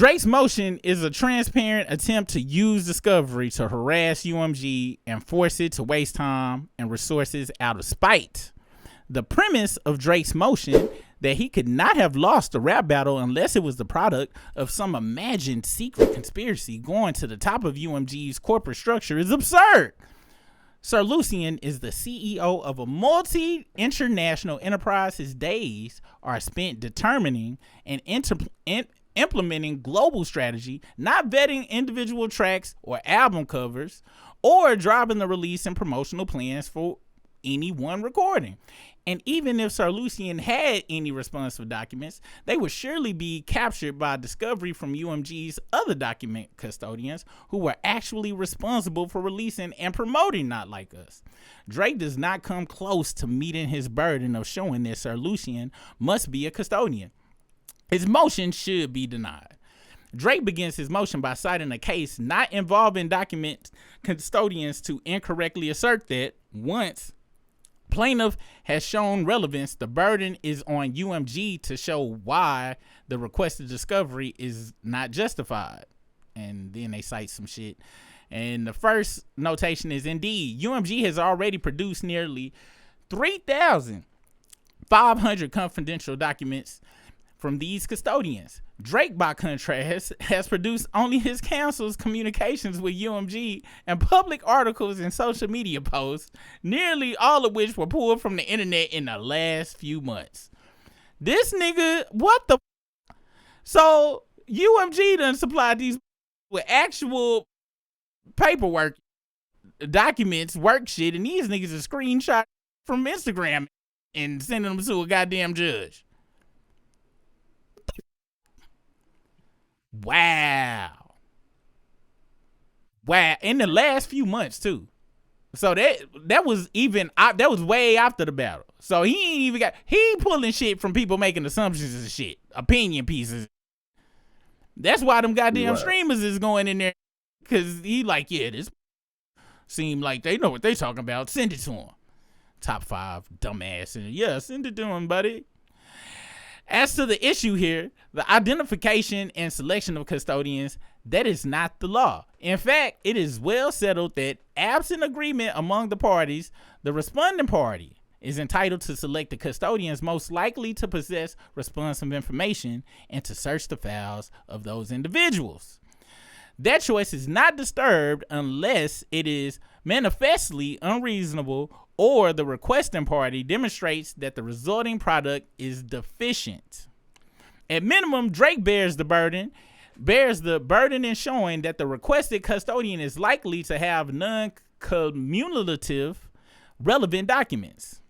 Drake's motion is a transparent attempt to use discovery to harass UMG and force it to waste time and resources out of spite. The premise of Drake's motion, that he could not have lost the rap battle unless it was the product of some imagined secret conspiracy going to the top of UMG's corporate structure, is absurd. Sir Lucian is the CEO of a multi-international enterprise. His days are spent determining and implementing global strategy, not vetting individual tracks or album covers, or driving the release and promotional plans for any one recording. And even if Sir Lucian had any responsive documents, they would surely be captured by discovery from UMG's other document custodians who were actually responsible for releasing and promoting Not Like Us. Drake does not come close to meeting his burden of showing that Sir Lucian must be a custodian. His motion should be denied. Drake begins his motion by citing a case not involving document custodians to incorrectly assert that once plaintiff has shown relevance, the burden is on UMG to show why the requested discovery is not justified. And then they cite some shit. And the first notation is, indeed, UMG has already produced nearly 3,500 confidential documents from these custodians. Drake, by contrast, has produced only his counsel's communications with UMG and public articles and social media posts, nearly all of which were pulled from the internet in the last few months. This nigga, what the? So UMG done supplied these with actual paperwork, documents, work shit, and these niggas are screenshot from Instagram and sending them to a goddamn judge. Wow. In the last few months too. So that was way after the battle. So he pulling shit from people making assumptions and shit, opinion pieces. That's why them goddamn streamers is going in there, because he like, yeah, this seem like they know what they talking about. Send it to him. Top 5 dumbass, and yeah, send it to him, buddy. As to the issue here, the identification and selection of custodians, that is not the law. In fact, it is well settled that absent agreement among the parties, the responding party is entitled to select the custodians most likely to possess responsive information and to search the files of those individuals. That choice is not disturbed unless it is manifestly unreasonable or the requesting party demonstrates that the resulting product is deficient. At minimum, Drake bears the burden in showing that the requested custodian is likely to have non-cumulative relevant documents.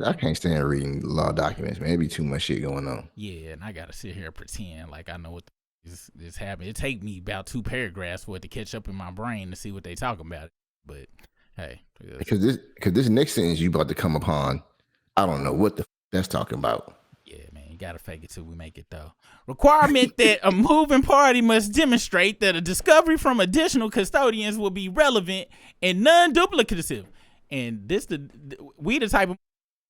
I can't stand reading law documents, man. It be too much shit going on. Yeah, and I gotta sit here and pretend like I know what is happening. It take me about 2 paragraphs for it to catch up in my brain to see what they talking about. But hey, because this next sentence you about to come upon, I don't know what the that's talking about. Yeah, man, you gotta fake it till we make it though. Requirement that a moving party must demonstrate that a discovery from additional custodians will be relevant and non-duplicative. And we the type of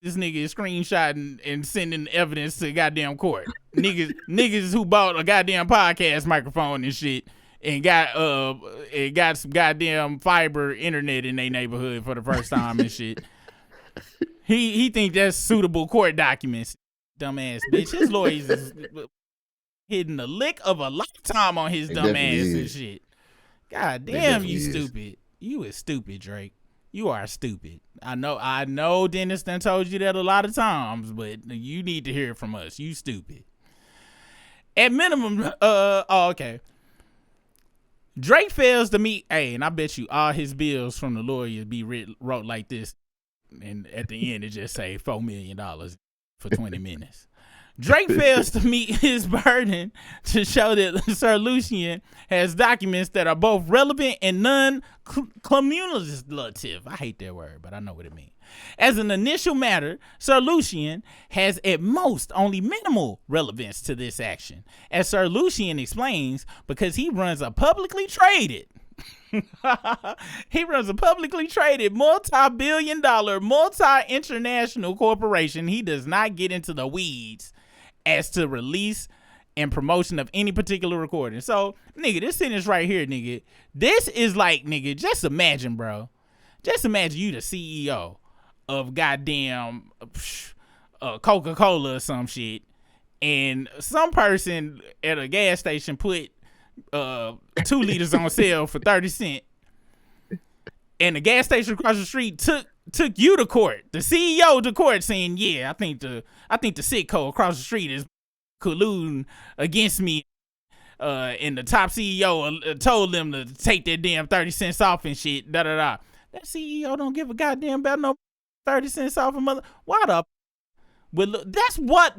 this nigga is screenshotting and sending evidence to goddamn court. niggas who bought a goddamn podcast microphone and shit and got some goddamn fiber internet in their neighborhood for the first time and shit. He think that's suitable court documents. Dumbass bitch. His lawyers is hitting the lick of a lifetime on his dumb ass and shit. God damn, you stupid. You is stupid, Drake. You are stupid. I know Dennis done told you that a lot of times, but you need to hear it from us. You stupid. At minimum, okay. Drake fails to meet, and I bet you all his bills from the lawyers be wrote like this, and at the end it just say $4 million for 20 minutes. Drake fails to meet his burden to show that Sir Lucian has documents that are both relevant and non-cumulative. I hate that word, but I know what it means. As an initial matter, Sir Lucian has at most only minimal relevance to this action. As Sir Lucian explains, because he runs a publicly traded multi-billion-dollar, multi-international corporation. He does not get into the weeds as to release and promotion of any particular recording. So, nigga, this sentence right here, nigga, this is like, nigga, just imagine, bro. Just imagine you the CEO of goddamn Coca-Cola or some shit, and some person at a gas station put 2 liters on sale for 30 cents, and the gas station across the street took you to court, the CEO to court, saying, yeah, I think the sitco across the street is colluding against me, and the top CEO told them to take their damn 30 cents off and shit, da-da-da. That CEO don't give a goddamn about no 30 cents off a mother. Why the? Well, look, that's why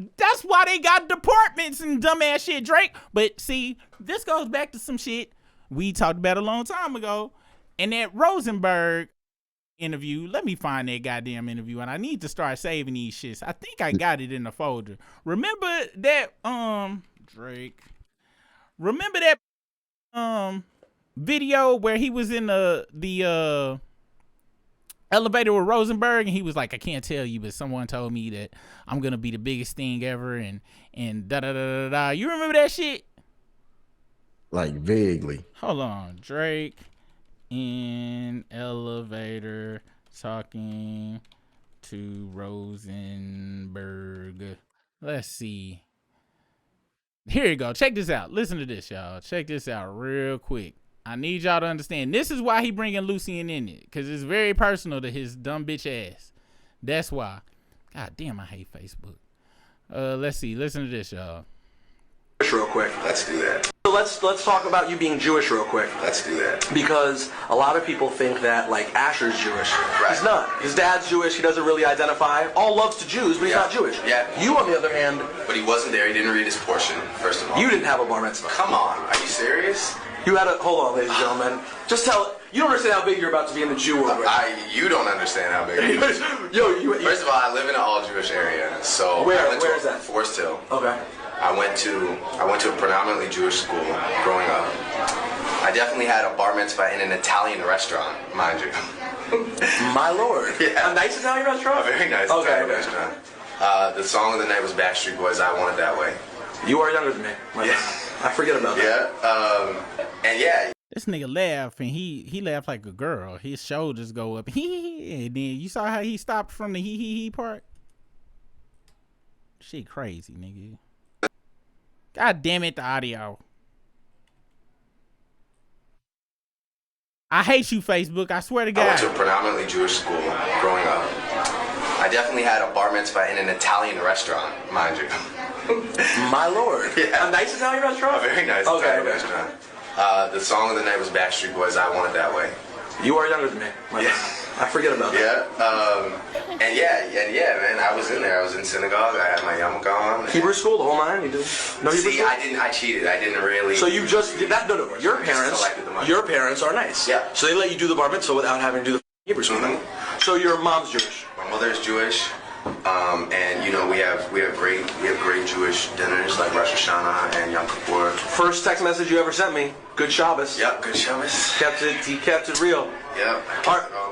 they got departments and dumbass shit, Drake. But see, this goes back to some shit we talked about a long time ago. And that Rosenberg interview, let me find that goddamn interview, and I need to start saving these shits. I think I got it in the folder. Remember that Drake? Remember that video where he was in the elevator with Rosenberg, and he was like, I can't tell you, but someone told me that I'm gonna be the biggest thing ever, and da da da da da. You remember that shit? Like vaguely. Hold on, Drake in elevator talking to Rosenberg. Let's see. Here you go. Check this out. Listen to this, y'all. Check this out real quick. I need y'all to understand. This is why he bringing Lucian in it, because it's very personal to his dumb bitch ass. That's why. God damn, I hate Facebook. Let's see. Listen to this, y'all. Real quick. Let's do that. So let's talk about you being Jewish real quick. Let's do that. Because a lot of people think that like Asher's Jewish. Right. He's not. His dad's Jewish. He doesn't really identify. All loves to Jews, but he's not Jewish. Yeah. You, on the other hand, But he wasn't there. He didn't read his portion, first of all. you didn't have a bar mitzvah. Come on. Are you serious? You had a hold on, ladies and gentlemen. Just tell. You don't understand how big you're about to be in the Jew world. Right You don't understand how big it is. Yo, you. First of all, I live in an all-Jewish area, so Where? I went Where is to that? Forest Hill. Okay. I went to a predominantly Jewish school growing up. I definitely had a bar mitzvah in an Italian restaurant, mind you. My lord. Yeah. A nice Italian restaurant? A very nice Italian restaurant. The song of the night was Backstreet Boys' I Want It That Way. You are younger than me. Yeah. I forget about that. Yeah. And yeah. This nigga laughed, and he laughed like a girl. His shoulders go up. And then you saw how he stopped from the he part? Shit crazy, nigga. God damn it, the audio. I hate you, Facebook. I swear to God. I went to a predominantly Jewish school growing up. I definitely had a bar mitzvah in an Italian restaurant, mind you. My lord. Yeah. A nice Italian restaurant? A very nice Italian restaurant. The song of the night was Backstreet Boys' I Want It That Way. You are younger than me. Yeah. I forget about that. Yeah. And yeah, man, I was in there. I was in synagogue. I had my yarmulke on. Hebrew school, the whole nine? You did? No Hebrew See, school? I cheated. I didn't really. So you just did that? No. Your parents are nice. Yeah. So they let you do the bar mitzvah without having to do the Hebrew school. Mm-hmm. So your mom's Jewish. My mother's Jewish, and you know we have great Jewish dinners like Rosh Hashanah and Yom Kippur. First text message you ever sent me. Good Shabbos. Yep, good Shabbos. He kept it real. Yep.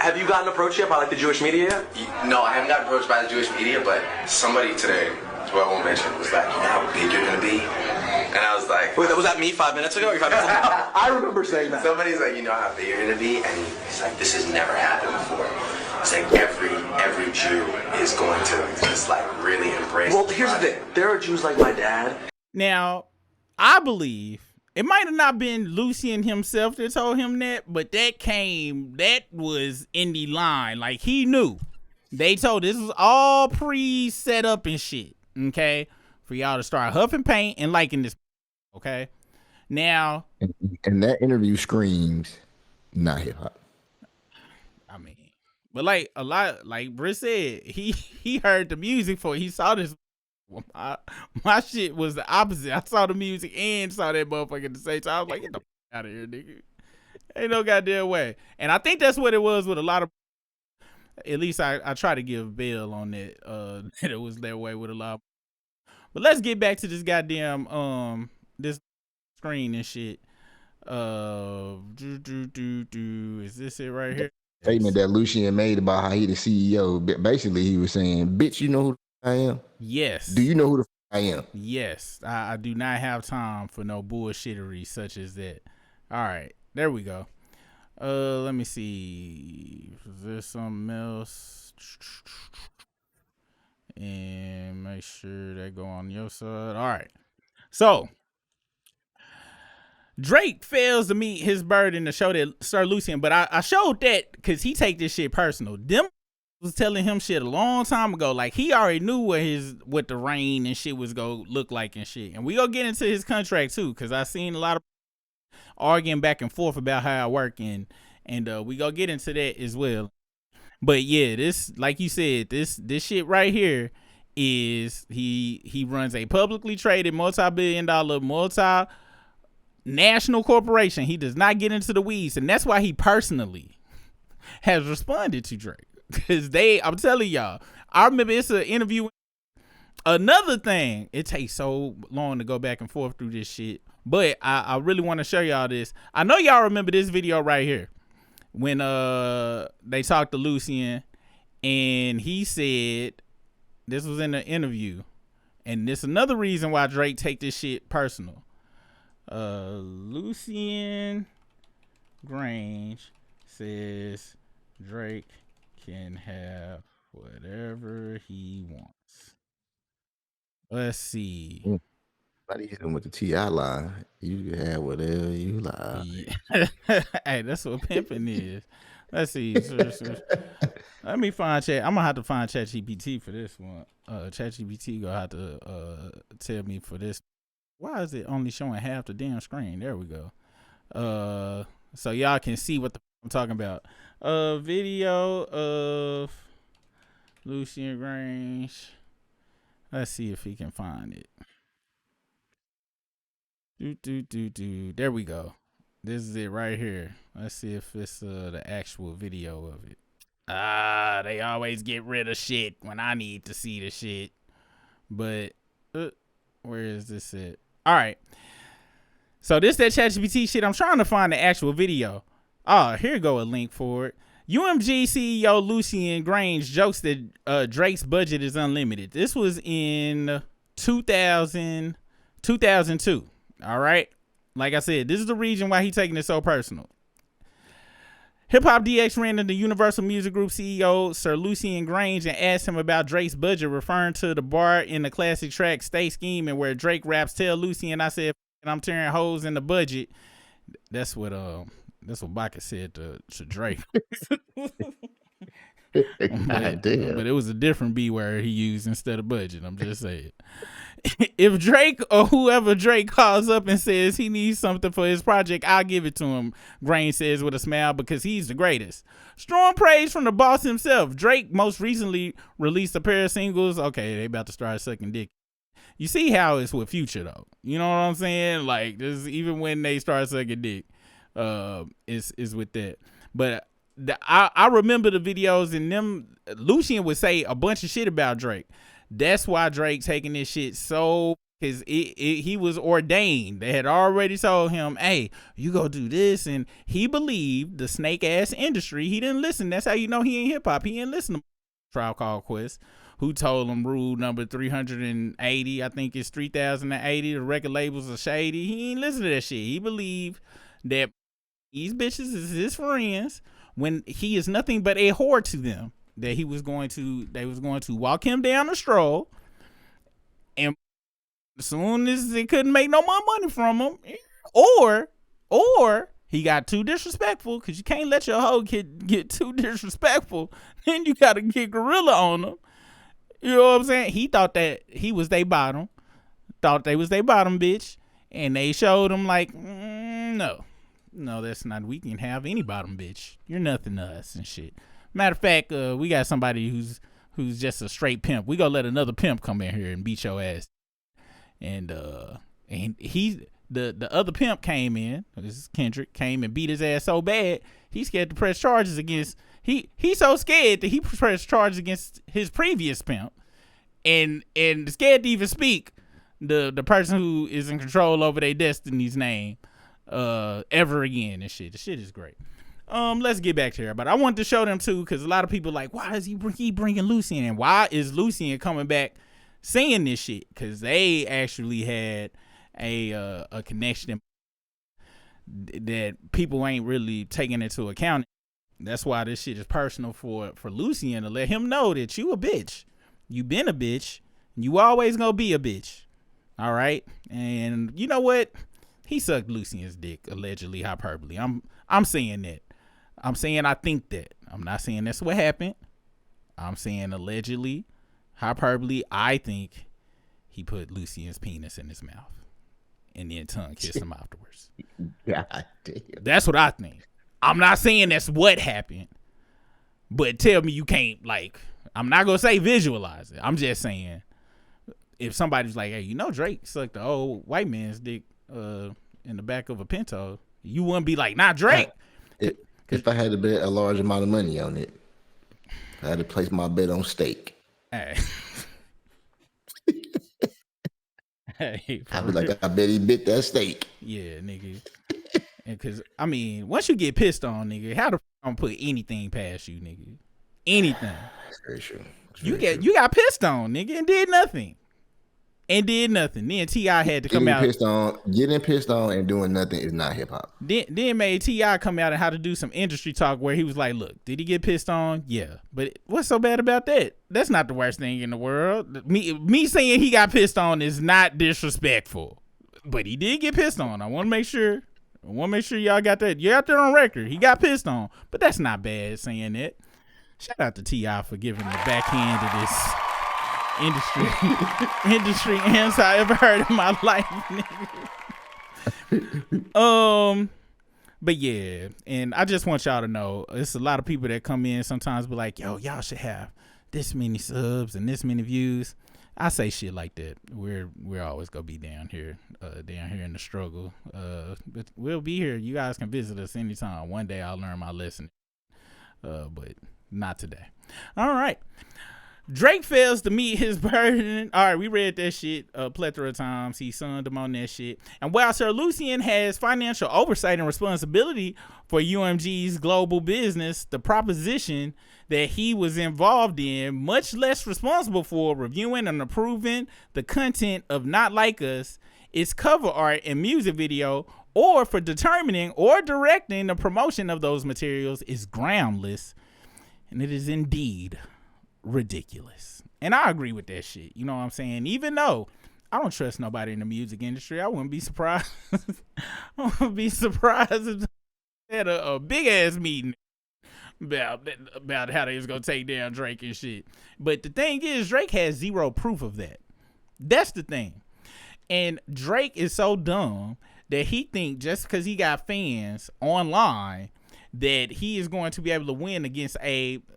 Have you gotten approached yet by like the Jewish media yet? No, I haven't gotten approached by the Jewish media, but somebody today, who I won't mention, was like, you know how big you're gonna be? And I was like, wait, was that me 5 minutes ago? Or 5 minutes ago? I remember saying that. Somebody's like, you know how big you're gonna be? And he's like, this has never happened before. It's like every Jew is going to just like really embrace. Well, here's the thing. There are Jews like my dad. Now, I believe it might have not been Lucian himself that told him that, but that was in the line. Like, he knew. They told this was all pre-set up and shit, okay? For y'all to start huffing paint and liking this, okay? Now. And that interview screams not hip hop. I mean, but like a lot, like Britt said, he heard the music for it. He saw this. My shit was the opposite. I saw the music and saw that motherfucker at the same time. I was like, get the fuck out of here, nigga. Ain't no goddamn way. And I think that's what it was with a lot of. At least I try to give bail on that. That it was that way with a lot. But let's get back to this goddamn this screen and shit. Is this it right here? Statement that Lucian made about how he the CEO. Basically, he was saying, "Bitch, you know who I am? Yes. Do you know who the I am. Yes, I do not have time for no bullshittery such as that. All right, there we go. Let me see. Is there something else? And make sure that go on your side. All right. So Drake fails to meet his burden to show that Sir Lucian, but I showed that because he take this shit personal. Them was telling him shit a long time ago. Like he already knew what the rain and shit was gonna look like and shit. And we gonna get into his contract too, because I seen a lot of arguing back and forth about how I work and we gonna get into that as well. But yeah, this, like you said, this shit right here is he runs a publicly traded multi-billion-dollar multi-national corporation. He does not get into the weeds, and that's why he personally has responded to Drake. Cause I'm telling y'all, I remember it's an interview. Another thing, it takes so long to go back and forth through this shit, but I really want to show y'all this. I know y'all remember this video right here when they talked to Lucian, and he said this was in the interview, and this another reason why Drake take this shit personal. Lucian Grainge says Drake can have whatever he wants. Let's see. Somebody hit him with the T.I. line. You can have whatever you like. Yeah. Hey, that's what pimping is. Let's see. Let me find chat. I'm gonna have to find ChatGPT for this one. ChatGPT gonna have to tell me for this. Why is it only showing half the damn screen? There we go. So y'all can see what I'm talking about. Video of Lucian Grainge. Let's see if he can find it. There we go. This is it right here. Let's see if it's the actual video of it. They always get rid of shit when I need to see the shit. But where is this at? All right. So this that ChatGPT shit. I'm trying to find the actual video. Oh, here go a link for it. UMG CEO Lucian Grainge jokes that Drake's budget is unlimited. This was in 2002. All right. Like I said, this is the reason why he taking it so personal. Hip Hop DX ran into Universal Music Group CEO Sir Lucian Grainge and asked him about Drake's budget, referring to the bar in the classic track Stay Scheming, where Drake raps, "Tell Lucian I said I'm tearing holes in the budget." That's what Baca said to Drake. God damn. But it was a different B word he used instead of budget. I'm just saying. If Drake or whoever Drake calls up and says he needs something for his project, I'll give it to him, Grainge says with a smile, because he's the greatest. Strong praise from the boss himself. Drake most recently released a pair of singles. Okay, they about to start sucking dick. You see how it's with Future, though. You know what I'm saying? Like, this, even when they start sucking dick, is with that. But I remember the videos, and them Lucian would say a bunch of shit about Drake. That's why Drake taking this shit so, because he was ordained. They had already told him, hey, you go do this. And he believed the snake ass industry. He didn't listen. That's how you know he ain't hip hop. He didn't listen to Tribe Called Quest, who told him rule number 380. I think it's 3080. The record labels are shady. He ain't listen to that shit. He believed that these bitches is his friends when he is nothing but a whore to them. That they was going to walk him down the stroll, and as soon as they couldn't make no more money from him, or he got too disrespectful, because you can't let your hoe get too disrespectful, then you gotta get gorilla on them. You know what I'm saying? He thought that he was they bottom, bitch, and they showed him like, no, that's not. We can have any bottom bitch. You're nothing to us and shit. Matter of fact, we got somebody who's just a straight pimp. We gonna let another pimp come in here and beat your ass. And he the other pimp came in. This is Kendrick, came and beat his ass so bad he's scared to press charges against. He's so scared that he pressed charges against his previous pimp, and scared to even speak the person who is in control over their destiny's name ever again and shit. The shit is great. Let's get back to here, but I wanted to show them too, because a lot of people like, why is he bringing Lucian in? Why is Lucian coming back saying this shit because they actually had a connection that people ain't really taking into account. That's why this shit is personal for Lucian, to let him know that you a bitch. You been a bitch. You always gonna be a bitch. All right? And you know what? He sucked Lucian's dick, allegedly, hyperbole. I'm saying that. I'm saying I think that. I'm not saying that's what happened. I'm saying allegedly, hyperbole, I think he put Lucian's penis in his mouth and then tongue kissed him afterwards. God damn. That's what I think. I'm not saying that's what happened, but tell me you can't, like, I'm not going to say visualize it. I'm just saying if somebody's like, hey, you know Drake sucked the old white man's dick in the back of a Pinto, you wouldn't be like, not Drake. If I had to bet a large amount of money on it, I had to place my bet on steak. Hey. Hey, I'd be like, I bet he bit that steak. yeah, nigga. Because, I mean, once you get pissed on, nigga, how the f*** I'm put anything past you, nigga? Anything. That's very true. You got pissed on, nigga, and did nothing. Then T.I. had to come out. Getting pissed on and doing nothing is not hip hop. Then made T.I. come out and how to do some industry talk where he was like, look, did he get pissed on? Yeah. But what's so bad about that? That's not the worst thing in the world. Me saying he got pissed on is not disrespectful. But he did get pissed on. I want to make sure y'all got that. You're out there on record. He got pissed on. But that's not bad saying that. Shout out to T.I. for giving the backhand of this industry answer I ever heard in my life, nigga. But yeah, and I just want y'all to know, it's a lot of people that come in sometimes be like, yo, y'all should have this many subs and this many views. I say shit like that. We're always gonna be down here in the struggle. But we'll be here. You guys can visit us anytime. One day I'll learn my lesson. But not today. All right. Drake fails to meet his burden. All right, we read that shit a plethora of times. He sunned him on that shit. And while Sir Lucian has financial oversight and responsibility for UMG's global business, the proposition that he was involved in, much less responsible for reviewing and approving the content of Not Like Us, its cover art and music video, or for determining or directing the promotion of those materials is groundless. And it is indeed ridiculous. And I agree with that shit. You know what I'm saying? Even though I don't trust nobody in the music industry, I wouldn't be surprised. I wouldn't be surprised if they had a big ass meeting about how they was gonna take down Drake and shit. But the thing is, Drake has zero proof of that. That's the thing. And Drake is so dumb that he think just because he got fans online that he is going to be able to win against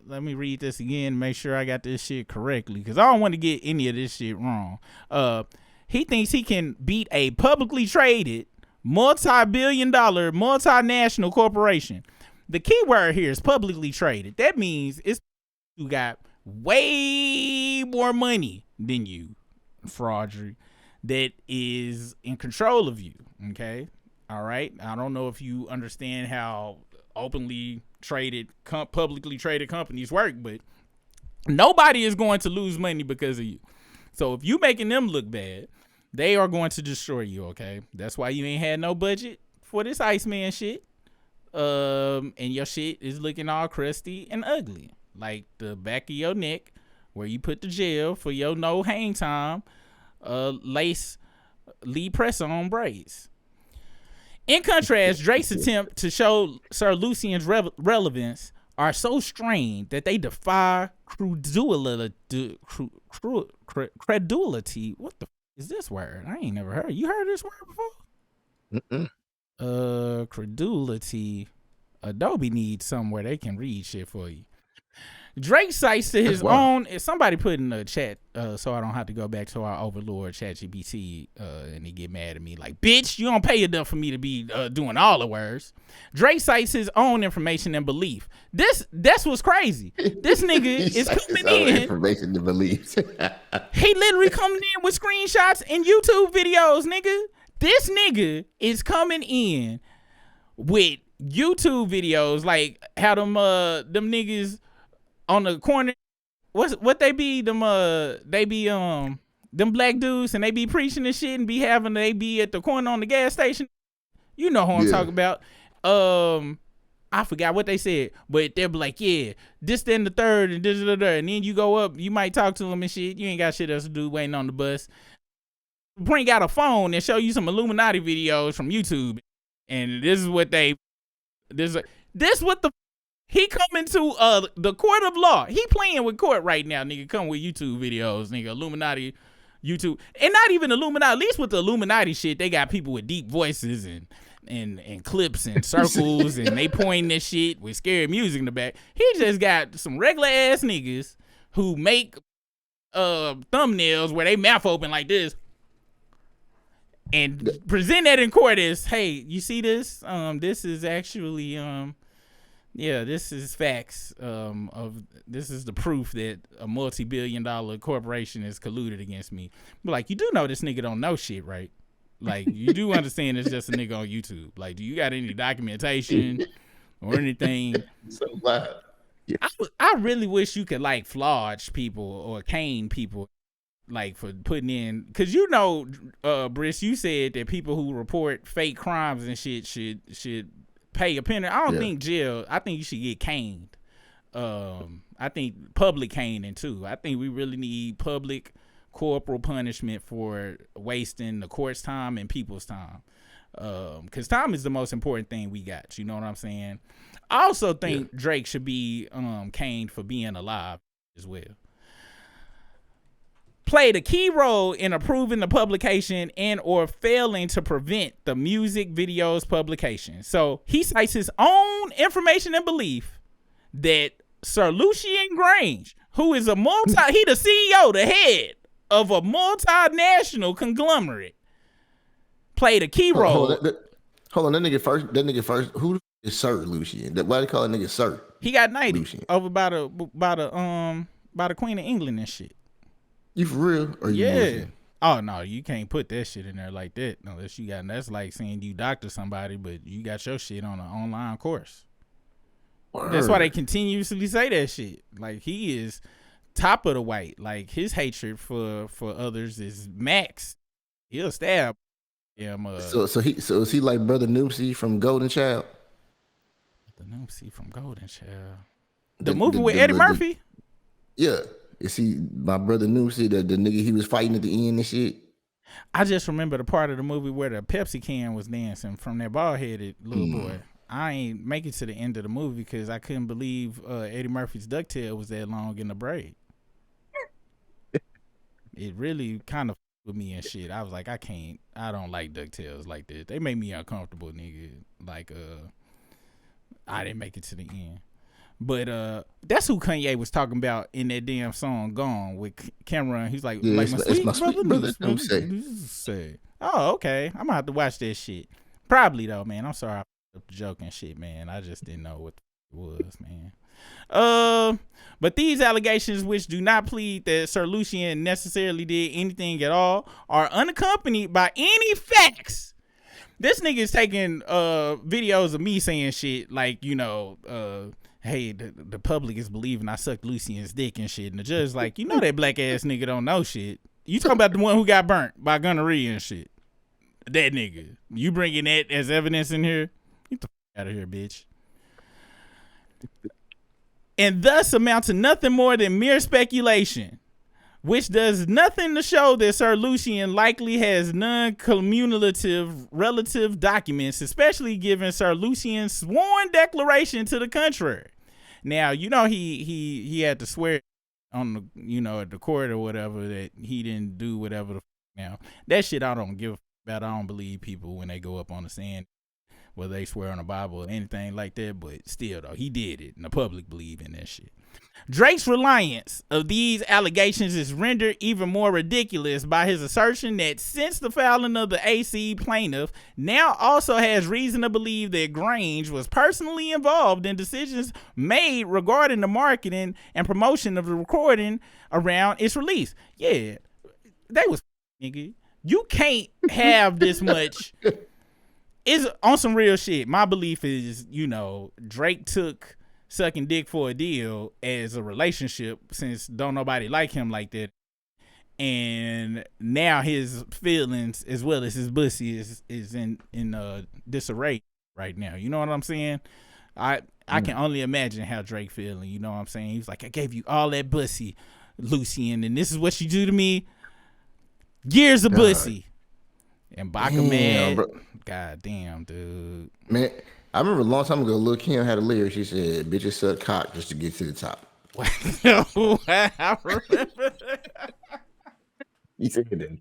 let me read this again, make sure I got this shit correctly, because I don't want to get any of this shit wrong. He thinks he can beat a publicly traded, multi-billion-dollar, multinational corporation. The key word here is publicly traded. That means it's who got way more money than you, Fraudry, that is in control of you, okay? All right? I don't know if you understand how openly traded, publicly traded companies work, but nobody is going to lose money because of you. So if you making them look bad, they are going to destroy you, okay? That's why you ain't had no budget for this Iceman shit. And your shit is looking all crusty and ugly, like the back of your neck where you put the gel for your no hang time lace lead press on braids. In contrast, Drake's attempt to show Sir Lucian's relevance are so strained that they defy credulity. What the is this word? I ain't never heard. You heard this word before? Credulity. Adobe needs somewhere they can read shit for you. Drake cites to his own. Somebody put in the chat, so I don't have to go back to our overlord ChatGPT, and he get mad at me like, "Bitch, you don't pay enough for me to be doing all the words." Drake cites his own information and belief. That's what's crazy. This nigga is coming in. Information and beliefs. He literally coming in with screenshots and YouTube videos, nigga. This nigga is coming in with YouTube videos, like how them niggas on the corner, what they be them they be Them black dudes, and they be preaching and shit and they be at the corner on the gas station. You know who I'm talking about. I forgot what they said, but they'll be like, yeah, this, then the third, and this, and then you go up, you might talk to them and shit. You ain't got shit else to do waiting on the bus. Bring out a phone and show you some Illuminati videos from YouTube. And this is what he coming to the court of law. He playing with court right now, nigga. Come with YouTube videos, nigga. Illuminati YouTube. And not even Illuminati. At least with the Illuminati shit, they got people with deep voices and clips and circles and they pointing this shit with scary music in the back. He just got some regular ass niggas who make thumbnails where they mouth open like this and present that in court as, hey, you see this? This is actually this is facts. This is the proof that a multi-billion-dollar corporation is colluded against me. But like, you do know this nigga don't know shit, right? Like, you do understand it's just a nigga on YouTube. Like, do you got any documentation or anything? So loud. Yeah. I really wish you could, like, flog people or cane people, like, for putting in. Because, you know, Briss, you said that people who report fake crimes and shit should pay a penalty. I don't think jail. I think you should get caned. I think public caning, too. I think we really need public corporal punishment for wasting the court's time and people's time, because time is the most important thing we got. You know what I'm saying? I also think Drake should be caned for being alive as well. Played a key role in approving the publication and or failing to prevent the music video's publication. So he cites his own information and belief that Sir Lucian Grainge, who is he the CEO, the head of a multinational conglomerate, played a key role. Hold on, that nigga first. Who is Sir Lucian? Why they call that nigga Sir? He got knighted Lucian. over by the Queen of England and shit. You for real? Or you bullshit? Oh no, you can't put that shit in there like that unless you got. That's like saying you doctor somebody, but you got your shit on an online course. Word. That's why they continuously say that shit. Like, he is top of the white. Like, his hatred for others is max. He'll stab him. So is he like Brother Noopsy from Golden Child? The Noopsy from Golden Child. The movie with Eddie Murphy? Yeah. Is he my Brother Noopsy, the nigga he was fighting at the end and shit? I just remember the part of the movie where the Pepsi can was dancing from that bald-headed little boy. I ain't make it to the end of the movie because I couldn't believe Eddie Murphy's ducktail was that long in the braid. It really kind of with me and shit. I was like, I don't like ducktails like this. They make me uncomfortable, nigga. Like, I didn't make it to the end. But that's who Kanye was talking about in that damn song "Gone" with Cameron. He's like, yeah, like my sweet brother. Say. Oh, okay. I'm gonna have to watch that shit. Probably though, man. I'm sorry I f***ed up the joke and shit, man. I just didn't know what it was, man. But these allegations, which do not plead that Sir Lucian necessarily did anything at all, are unaccompanied by any facts. This nigga is taking videos of me saying shit like, you know, hey, the public is believing I sucked Lucian's dick and shit. And the judge like, you know that black ass nigga don't know shit. You talking about the one who got burnt by gonorrhea and shit. That nigga. You bringing that as evidence in here? Get the fuck out of here, bitch. And thus amount to nothing more than mere speculation, which does nothing to show that Sir Lucian likely has non-cumulative relative documents, especially given Sir Lucian's sworn declaration to the contrary. Now, you know, he had to swear on the, you know, at the court or whatever that he didn't do whatever the now. That shit I don't give a about. I don't believe people when they go up on the stand, whether they swear on the Bible or anything like that, but still though, he did it and the public believe in that shit. Drake's reliance of these allegations is rendered even more ridiculous by his assertion that since the filing of the AC plaintiff now also has reason to believe that Grainge was personally involved in decisions made regarding the marketing and promotion of the recording around its release. Yeah, they was nigga. You can't have this much. It's on some real shit. My belief is, you know, Drake took sucking dick for a deal as a relationship since don't nobody like him like that. and now his feelings as well as his pussy is in disarray right now. You know what I'm saying? I can only imagine how Drake feeling. You know what I'm saying? He was like, I gave you all that pussy, Lucian, and this is what you do to me. Years of pussy. And Baka mad. Bro. God damn, dude. Man, I remember a long time ago, Lil Kim had a lyric. She said, bitches suck cock just to get to the top. I remember that. He said that.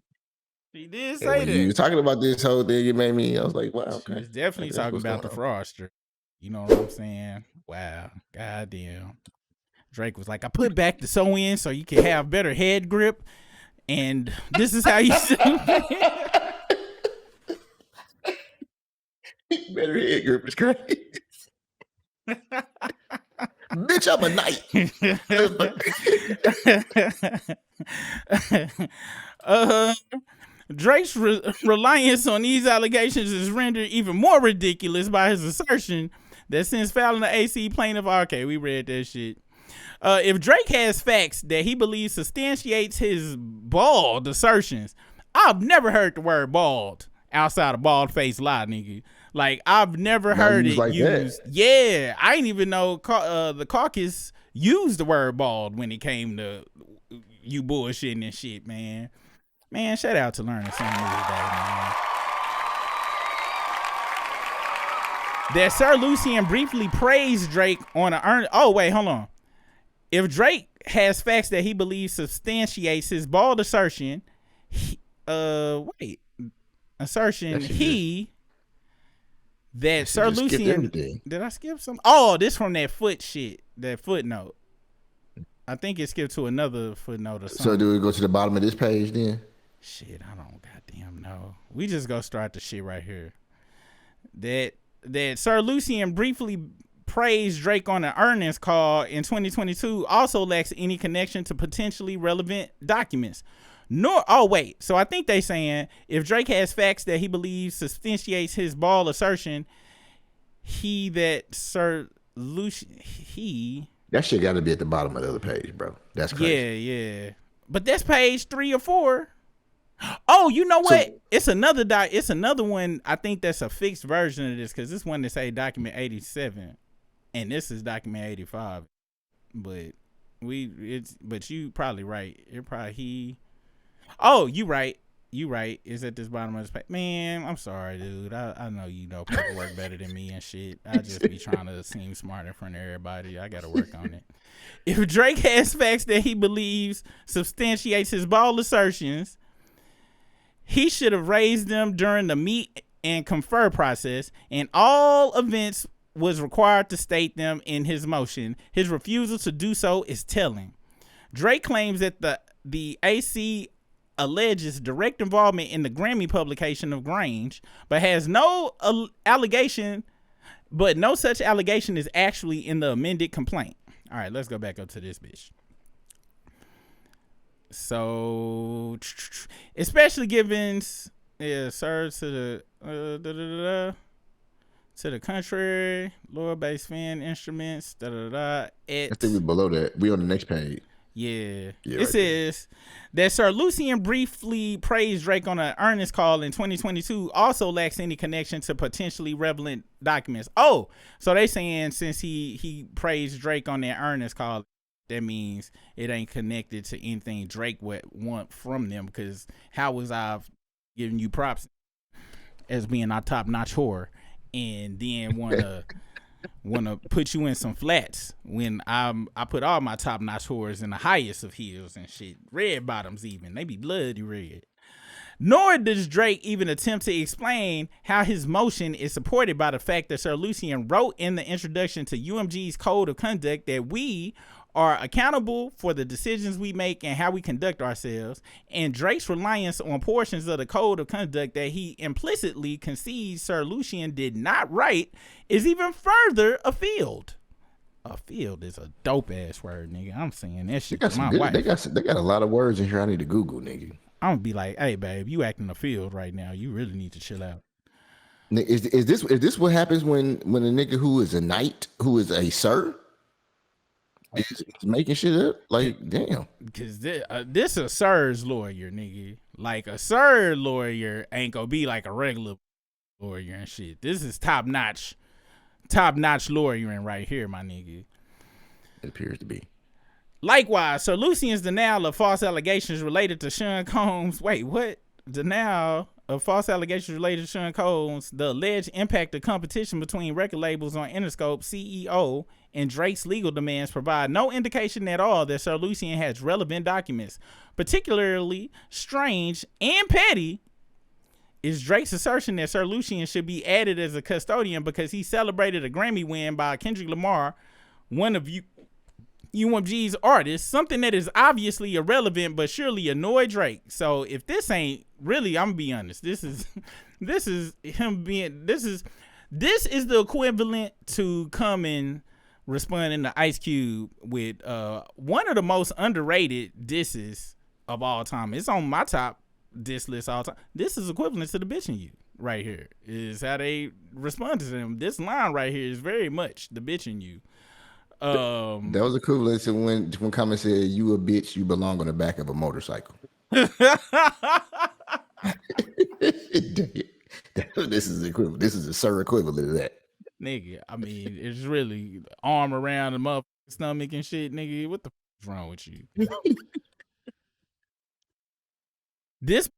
He did say that. You were talking about this whole thing. It made me, I was like, wow, okay. He was definitely talking about the fraudster. You know what I'm saying? Wow. God damn. Drake was like, I put back the sew in so you can have better head grip. And this is how you see better head grip is crazy. Bitch, I'm a knight. Drake's reliance on these allegations is rendered even more ridiculous by his assertion that since filing the AC plaintiff, okay, we read that shit. If Drake has facts that he believes substantiates his bald assertions, I've never heard the word bald outside of bald face lie, nigga. Like, I've never heard it like used. That. Yeah, I didn't even know the caucus used the word bald when it came to you bullshitting and shit, man. Man, shout out to learning something new today, man. That Sir Lucian briefly praised Drake on an Oh, wait, hold on. If Drake has facts that he believes substantiates his bald assertion, Sir Lucian. Did I skip some? Oh, this from that footnote. I think it skipped to another footnote or something. So do we go to the bottom of this page then? Shit, I don't goddamn know. We just go start the shit right here. That Sir Lucian briefly praised Drake on an earnings call in 2022 also lacks any connection to potentially relevant documents. So I think they saying if Drake has facts that he believes substantiates his bald assertion, that shit got to be at the bottom of the other page, bro. That's crazy. Yeah. But that's page 3 or 4. Oh, you know what? So, it's another one. I think that's a fixed version of this because this one that say document 87, and this is document 85. But you probably right. It probably Oh, you right. It's at this bottom of this page. Man, I'm sorry, dude. I know you know paperwork better than me and shit. I just be trying to seem smart in front of everybody. I got to work on it. If Drake has facts that he believes substantiates his bald assertions, he should have raised them during the meet and confer process, and all events was required to state them in his motion. His refusal to do so is telling. Drake claims that the AC alleges direct involvement in the Grammy publication of Grainge, but has no allegation, but no such allegation is actually in the amended complaint. All right, let's go back up to this bitch. So, especially given, sir, to the contrary, lower bass fan instruments, I think we're below that. We on the next page. Yeah, it says that Sir Lucian briefly praised Drake on an earnings call in 2022 also lacks any connection to potentially relevant documents. Oh, so they saying since he praised Drake on that earnings call, that means it ain't connected to anything Drake would want from them, because how was I giving you props as being our top-notch whore and then want to put you in some flats when I put all my top-notch whores in the highest of heels and shit, red bottoms even, they be bloody red. Nor does Drake even attempt to explain how his motion is supported by the fact that Sir Lucian wrote in the introduction to UMG's code of conduct that we are accountable for the decisions we make and how we conduct ourselves, and Drake's reliance on portions of the code of conduct that he implicitly concedes Sir Lucian did not write is even further afield. Afield is a dope ass word, nigga. I'm saying that shit to my wife. They got a lot of words in here I need to Google, nigga. I'm gonna be like, hey babe, you acting a field right now. You really need to chill out. Is this what happens when a nigga who is a knight, who is a sir? He's making shit up. Like, damn. Because this a Sir's lawyer, nigga. Like, a Sir lawyer ain't gonna be like a regular lawyer and shit. This is top-notch lawyering right here, my nigga. It appears to be. Likewise, Sir Lucian's denial of false allegations related to Sean Combs. Wait, what? Denial of false allegations related to Sean Combs, the alleged impact of competition between record labels on Interscope CEO and Drake's legal demands provide no indication at all that Sir Lucian has relevant documents. Particularly strange and petty is Drake's assertion that Sir Lucian should be added as a custodian because he celebrated a Grammy win by Kendrick Lamar, one of UMG's artists, something that is obviously irrelevant but surely annoyed Drake. So if this ain't really, I'm gonna be honest, this is him being this is the equivalent to coming responding to Ice Cube with one of the most underrated disses of all time. It's on my top diss list all time. This is equivalent to the bitching you right here. Is how they respond to them. This line right here is very much the bitching you. That was equivalent to when Common said, "You a bitch, you belong on the back of a motorcycle." This is equivalent. This is a Sir equivalent of that. Nigga, I mean, it's really arm around the motherfucking stomach and shit, nigga. What the f is wrong with you? This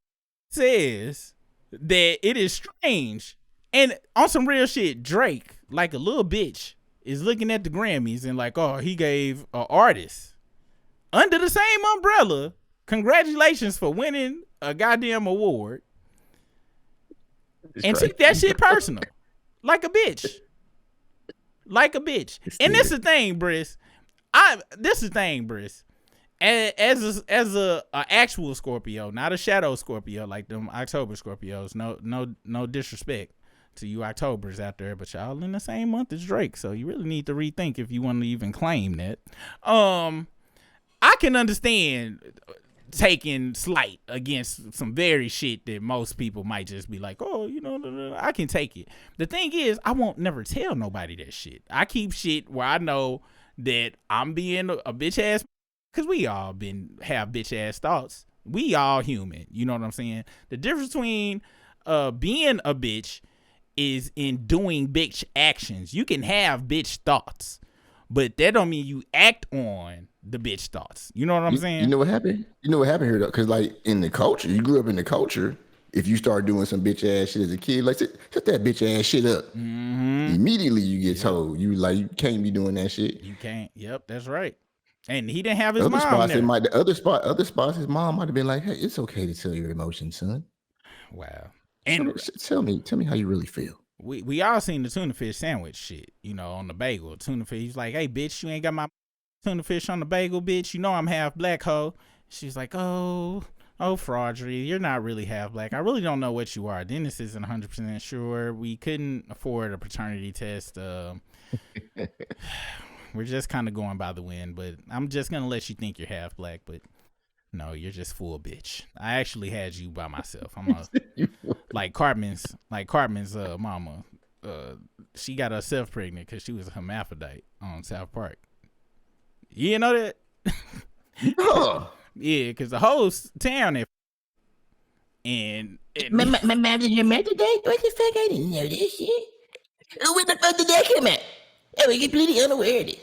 says that it is strange, and on some real shit, Drake, like a little bitch, is looking at the Grammys and like, oh, he gave an artist under the same umbrella, congratulations for winning a goddamn award, and take that shit personal, like a bitch. Like a bitch. And this is the thing, Briss. As a actual Scorpio, not a shadow Scorpio like them October Scorpios. No disrespect to you Octobers out there, but y'all in the same month as Drake, so you really need to rethink if you want to even claim that. I can understand taking slight against some very shit that most people might just be like, oh, you know, I can take it. The thing is, I won't never tell nobody that shit. I keep shit where I know that I'm being a bitch ass, because we all have bitch ass thoughts. We all human. You know what I'm saying? The difference between being a bitch is in doing bitch actions. You can have bitch thoughts, but that don't mean you act on the bitch thoughts. You know what I'm saying? You know what happened? You know what happened here though? Because like in the culture, you grew up in the culture. If you start doing some bitch ass shit as a kid, like set that bitch ass shit up. Mm-hmm. Immediately you get told you can't be doing that shit. You can't. Yep, that's right. And he didn't have his other mom spots, there. Other spots, his mom might have been like, "Hey, it's okay to tell your emotions, son." Wow. And tell me how you really feel. We all seen the tuna fish sandwich shit, you know, on the bagel. Tuna fish. He's like, "Hey, bitch, you ain't got my tuna fish on the bagel, bitch. You know I'm half black, hoe." She's like, "Oh, Fraudry, you're not really half black. I really don't know what you are. Dennis isn't 100% sure. We couldn't afford a paternity test. We're just kind of going by the wind, but I'm just gonna let you think you're half black, but no, you're just full bitch. I actually had you by myself. I'm like Cartman's mama. She got herself pregnant because she was a hermaphrodite on South Park. You didn't know that? Oh. Yeah, because the whole town and my mom is hermaphrodite? What the fuck? I didn't know this shit. Where the fuck did that come at? I was completely unaware of this.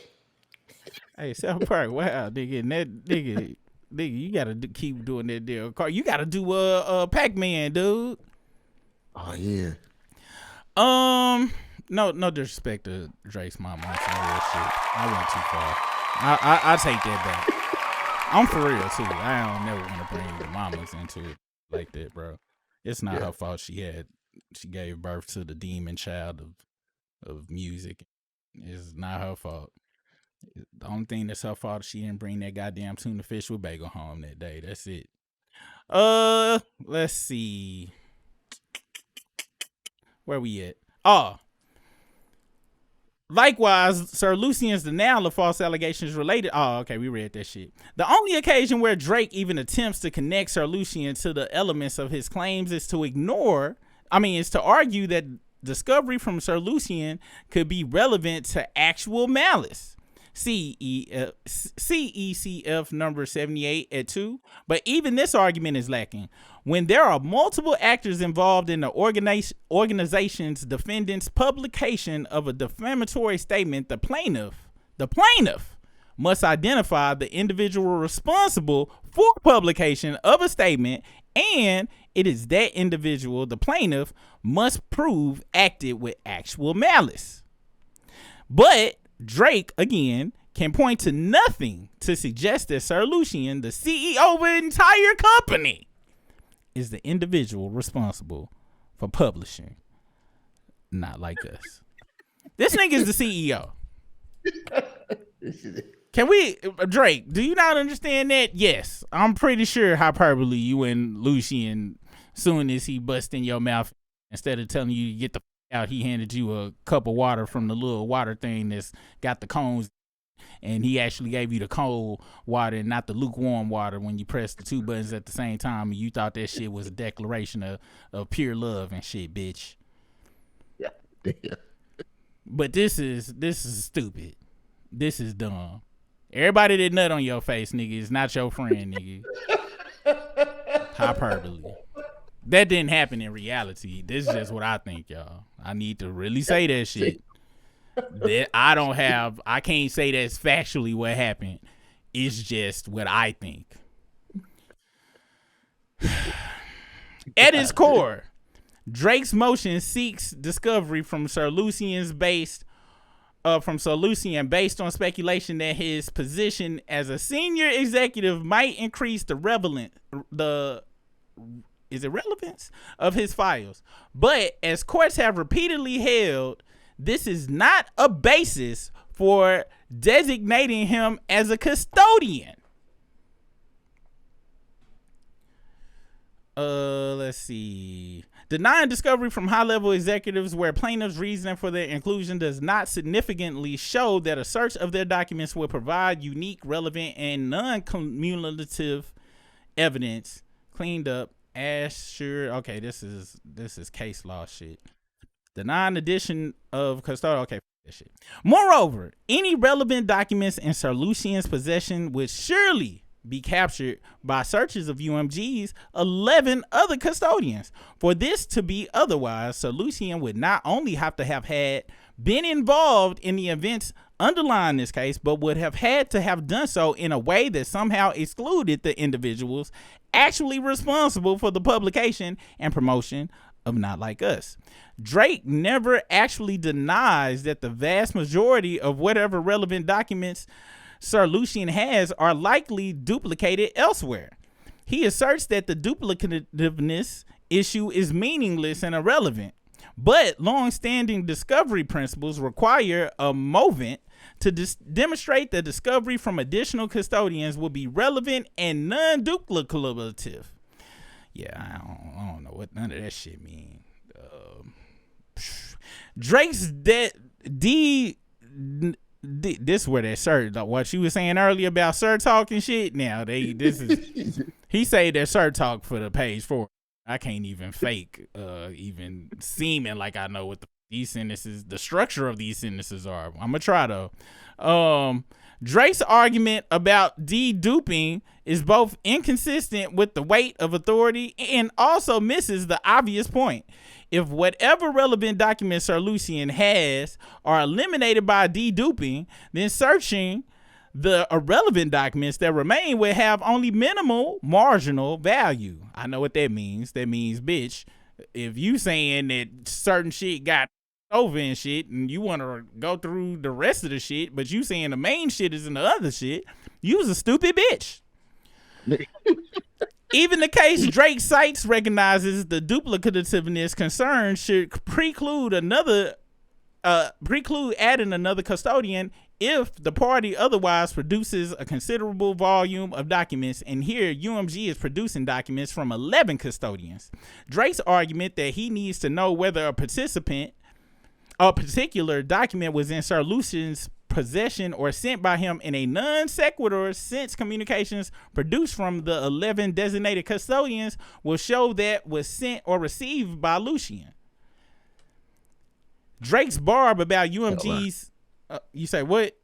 Hey, South Park, wow, nigga, and that nigga, you gotta keep doing that deal. You gotta do Pac-Man, dude. Oh yeah. No disrespect to Drake's mama on some real shit. I went too far. I take that back. I'm for real too. I don't never want to bring the mamas into it like that, bro. It's not her fault. She gave birth to the demon child of music. It's not her fault. The only thing that's her fault is she didn't bring that goddamn tuna fish with bagel home that day. That's it. Let's see. Where we at? Oh. Likewise, Sir Lucian's denial of false allegations related. Oh, okay, we read that shit. The only occasion where Drake even attempts to connect Sir Lucian to the elements of his claims is to argue that discovery from Sir Lucian could be relevant to actual malice. CECF number 78 at 2. But even this argument is lacking. When there are multiple actors involved in the organization's defendant's publication of a defamatory statement, the plaintiff must identify the individual responsible for publication of a statement, and it is that individual, the plaintiff, must prove acted with actual malice. But Drake, again, can point to nothing to suggest that Sir Lucian, the CEO of an entire company, is the individual responsible for publishing Not Like Us. This nigga is the CEO. Can we, Drake, do you not understand that? Yes, I'm pretty sure hyperbole you and Lucian, soon as he bust in your mouth, instead of telling you to get the out, he handed you a cup of water from the little water thing that's got the cones, and he actually gave you the cold water and not the lukewarm water when you press the two buttons at the same time, and you thought that shit was a declaration of pure love and shit, bitch. Yeah. But this is stupid. This is dumb. Everybody that nut on your face, nigga, is not your friend, nigga. Hyperbole. That didn't happen in reality. This is just what I think, y'all. I need to really say that shit. That I can't say that's factually what happened. It's just what I think. At its core, Drake's motion seeks discovery from Sir Lucian based on speculation that his position as a senior executive might increase the relevance of his files. But as courts have repeatedly held, this is not a basis for designating him as a custodian. Let's see. Denying discovery from high-level executives where plaintiffs' reasoning for their inclusion does not significantly show that a search of their documents will provide unique, relevant, and non-cumulative evidence. Cleaned up, assured. Okay, this is case law shit. Denying addition of custodial. Okay, that shit. Moreover, any relevant documents in Sir Lucian's possession would surely be captured by searches of UMG's 11 other custodians. For this to be otherwise, Sir Lucian would not only have to have been involved in the events underlying this case, but would have had to have done so in a way that somehow excluded the individuals actually responsible for the publication and promotion of Not Like Us. Drake never actually denies that the vast majority of whatever relevant documents Sir Lucian has are likely duplicated elsewhere. He asserts that the duplicativeness issue is meaningless and irrelevant, but long-standing discovery principles require a movement to demonstrate that discovery from additional custodians will be relevant and non-duplicative. Yeah, I don't know what none of that shit mean. Drake's this is where that Sir, what you were saying earlier about Sir Talk and shit. Now he say that Sir Talk for the page 4. I can't even fake, even seeming like I know what these sentences, the structure of these sentences are. I'm gonna try though. Drake's argument about deduping is both inconsistent with the weight of authority and also misses the obvious point. If whatever relevant documents Sir Lucian has are eliminated by deduping, then searching the irrelevant documents that remain will have only minimal marginal value. I know what that means. That means, bitch, if you saying that certain shit got over and shit and you want to go through the rest of the shit, but you saying the main shit is in the other shit, you's a stupid bitch. Even the case Drake cites recognizes the duplicativeness concern should preclude adding another custodian if the party otherwise produces a considerable volume of documents, and here UMG is producing documents from 11 custodians. Drake's argument that he needs to know whether a particular document was in Sir Lucian's possession or sent by him in a non sequitur sense communications produced from the 11 designated custodians will show that was sent or received by Lucian. Drake's barb about UMG's you say what?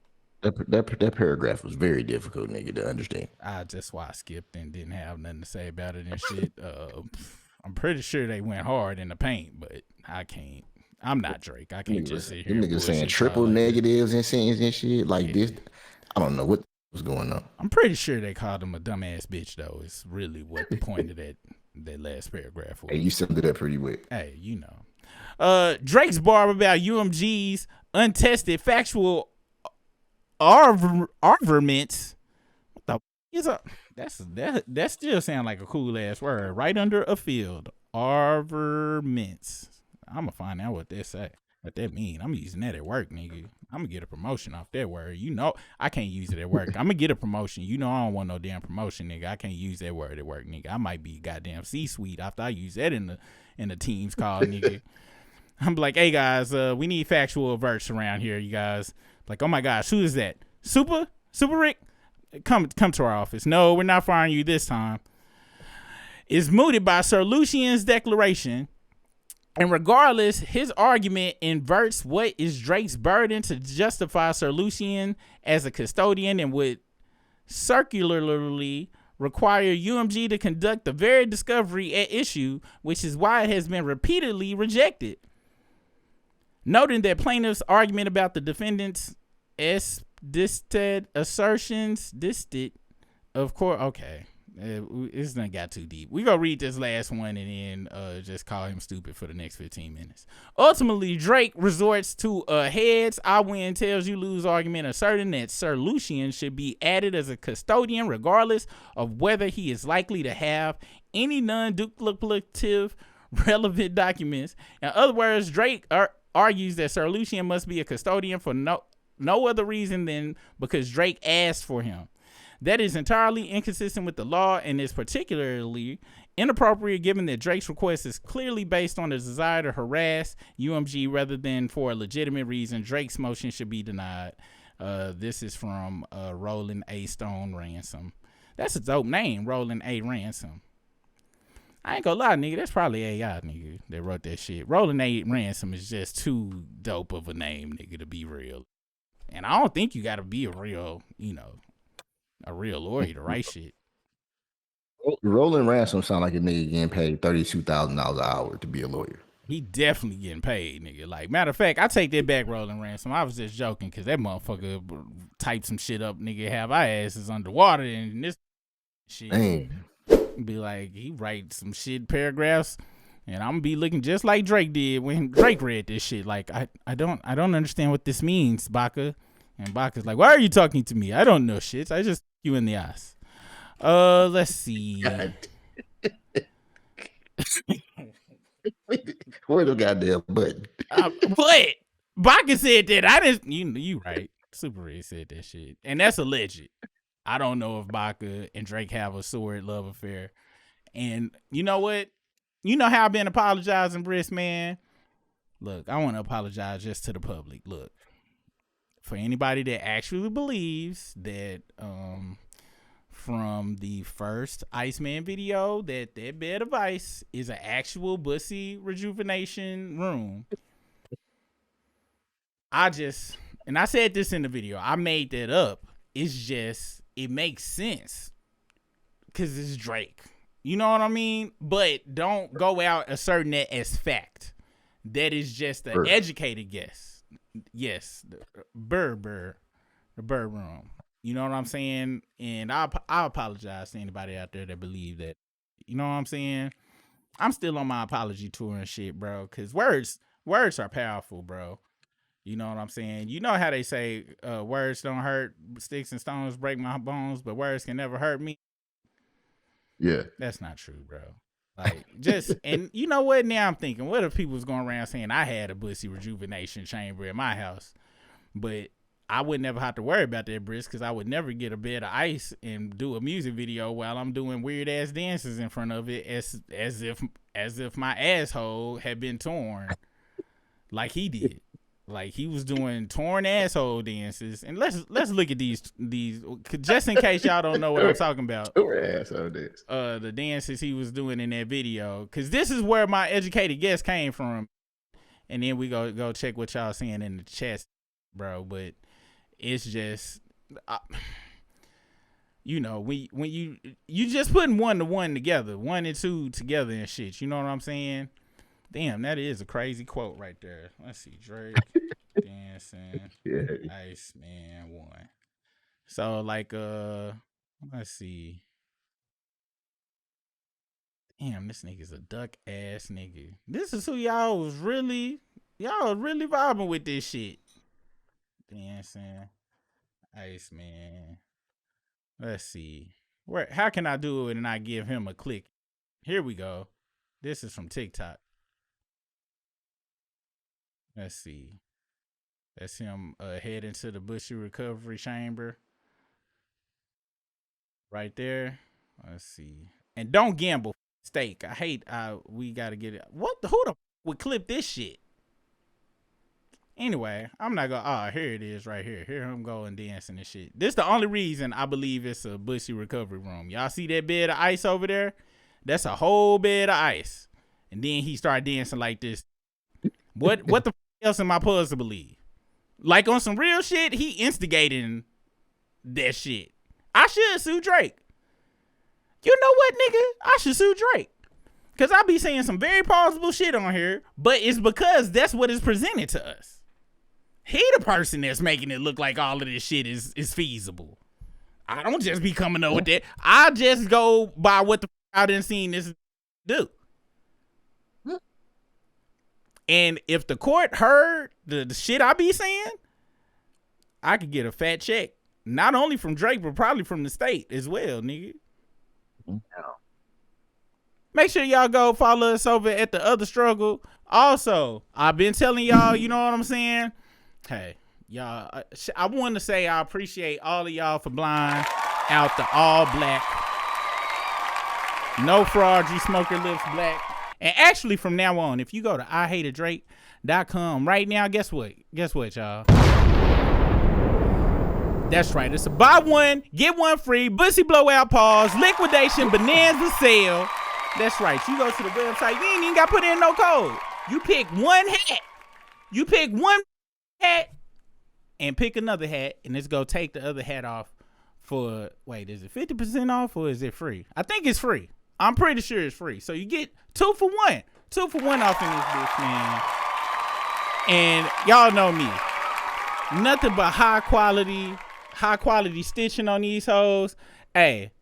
That paragraph was very difficult, nigga, to understand. That's why I skipped and didn't have nothing to say about it and shit. I'm pretty sure they went hard in the paint, but I can't. I'm not Drake. I can't just sit here. Them and niggas saying bullshit triple y'all like negatives and scenes and shit like this. I don't know what was going on. I'm pretty sure they called him a dumbass bitch, though. It's really what the point of that last paragraph was. Hey, you summed it up pretty well. Hey, you know. Drake's bar about UMG's untested factual arguments. What the is up? That still sound like a cool ass word. Right under a field. Arguments. I'm gonna find out what that mean. I'm using that at work, nigga. I'm gonna get a promotion off that word. You know I can't use it at work. I'm gonna get a promotion. You know I don't want no damn promotion, nigga. I can't use that word at work, nigga. I might be goddamn C-suite after I use that in the team's call, nigga. I'm like, hey guys, we need factual averts around here, you guys. Like, oh my gosh, who is that? Super Rick? Come to our office. No, we're not firing you this time. Is mooted by Sir Lucian's declaration. And regardless, his argument inverts what is Drake's burden to justify Sir Lucian as a custodian and would circularly require UMG to conduct the very discovery at issue, which is why it has been repeatedly rejected. Noting that plaintiff's argument about the defendant's assertions, of course, okay. It's not got too deep. We gonna read this last one and then just call him stupid for the next 15 minutes. Ultimately, Drake resorts to a heads I win tails you lose argument, asserting that Sir Lucian should be added as a custodian regardless of whether he is likely to have any non-duplicative relevant documents. In other words, Drake argues that Sir Lucian must be a custodian for no other reason than because Drake asked for him. That is entirely inconsistent with the law and is particularly inappropriate given that Drake's request is clearly based on a desire to harass UMG rather than for a legitimate reason. Drake's motion should be denied. This is from Roland A. Stone Ransom. That's a dope name, Roland A. Ransom. I ain't gonna lie, nigga. That's probably AI, nigga, that wrote that shit. Roland A. Ransom is just too dope of a name, nigga, to be real. And I don't think you gotta be a real lawyer to write shit. Roland Ransom sound like a nigga getting paid $32,000 an hour to be a lawyer. He definitely getting paid, nigga. Like, matter of fact, I take that back, Roland Ransom. I was just joking because that motherfucker typed some shit up, nigga. Have our asses underwater and this shit. Damn. Be like, he write some shit paragraphs, and I'm gonna be looking just like Drake did when Drake read this shit. Like, I don't understand what this means, Baca. And Baca's like, why are you talking to me? I don't know shit. I just you in the eyes. Let's see. Where the goddamn button? What? Baca said that. I didn't. You right. Super Red said that shit, and that's alleged. I don't know if Baca and Drake have a sordid love affair. And you know what? You know how I've been apologizing, Briss, man? Look, I want to apologize just to the public. Look, for anybody that actually believes that from the first Iceman video that bed of ice is an actual bussy rejuvenation room. I said this in the video. I made that up. It's just, it makes sense because it's Drake. You know what I mean? But don't go out asserting that as fact. That is just an educated guess. Yes, the bird room. You know what I'm saying? And I apologize to anybody out there that believe that. You know what I'm saying? I'm still on my apology tour and shit, bro. Because words are powerful, bro. You know what I'm saying? You know how they say words don't hurt, sticks and stones break my bones, but words can never hurt me. Yeah. That's not true, bro. Like, just, and you know what? Now I'm thinking, what if people was going around saying I had a bussy rejuvenation chamber in my house, but I would never have to worry about that, Briss, because I would never get a bed of ice and do a music video while I'm doing weird ass dances in front of it as if my asshole had been torn like he did. Like, he was doing torn asshole dances. And let's look at these just in case y'all don't know what I'm talking about. Torn asshole dance. The dances he was doing in that video. Because this is where my educated guess came from. And then we go check what y'all saying in the chat, bro. But it's just, you know, when you just putting 1 to 1 together, 1 and 2 together and shit. You know what I'm saying? Damn, that is a crazy quote right there. Let's see, Drake dancing, Iceman 1. So like, let's see. Damn, this nigga's a duck ass nigga. This is who y'all was really vibing with this shit. Dancing, Iceman. Let's see. How can I do it and I give him a click? Here we go. This is from TikTok. Let's see. That's him heading to the Bushy Recovery Chamber. Right there. Let's see. And don't gamble. Steak. I hate. We gotta get it. Who the would clip this shit? Anyway, I'm not gonna. Here it is, right here. Here I'm going dancing and shit. This the only reason I believe it's a Bushy Recovery Room. Y'all see that bed of ice over there? That's a whole bed of ice. And then he started dancing like this. What the else am I supposed to believe? Like on some real shit, he instigating that shit. I should sue Drake. You know what, nigga? I should sue Drake. Because I be saying some very plausible shit on here, but it's because that's what is presented to us. He the person that's making it look like all of this shit is feasible. I don't just be coming up with that. I just go by what the I done seen this do. And if the court heard the shit I be saying, I could get a fat check. Not only from Drake, but probably from the state as well, nigga. Make sure y'all go follow us over at The Other Struggle. Also, I've been telling y'all, you know what I'm saying? Hey, y'all, I want to say I appreciate all of y'all for blind out the all black. No Fraudry Smoker Lips Black. And actually, from now on, if you go to IHateADrake.com right now, guess what? Guess what, y'all? That's right. It's a buy one, get one free, Bussy Blowout Pause, Liquidation Bonanza Sale. That's right. You go to the website, you ain't even got to put in no code. You pick one hat. You pick one hat and pick another hat, and it's going to take the other hat off for, wait, is it 50% off or is it free? I think it's free. I'm pretty sure it's free. So you get 2 for 1. 2 for 1 off in this bitch, man. And y'all know me. Nothing but high quality stitching on these hoes. Hey,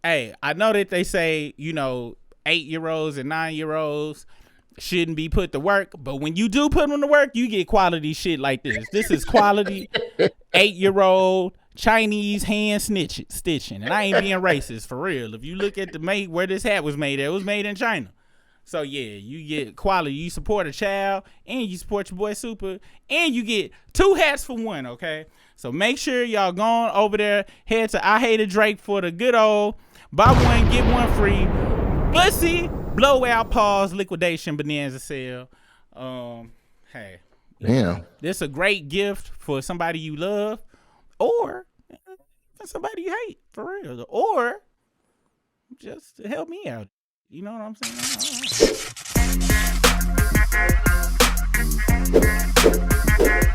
I know that they say, you know, 8-year-olds and 9-year-olds shouldn't be put to work, but when you do put them to work, you get quality shit like this. This is quality 8-year-old Chinese hand stitching. And I ain't being racist, for real. If you look at where this hat was made at, it was made in China. So yeah, you get quality. You support a child, and you support your boy Super, and you get 2 hats for 1, okay? So make sure y'all going over there, head to I Hated Drake for the good old buy one, get one free, Bussy Blowout Pause Liquidation Bonanza Sale. Hey. Damn. This is a great gift for somebody you love, or for somebody you hate, for real. Or just to help me out. You know what I'm saying? All right.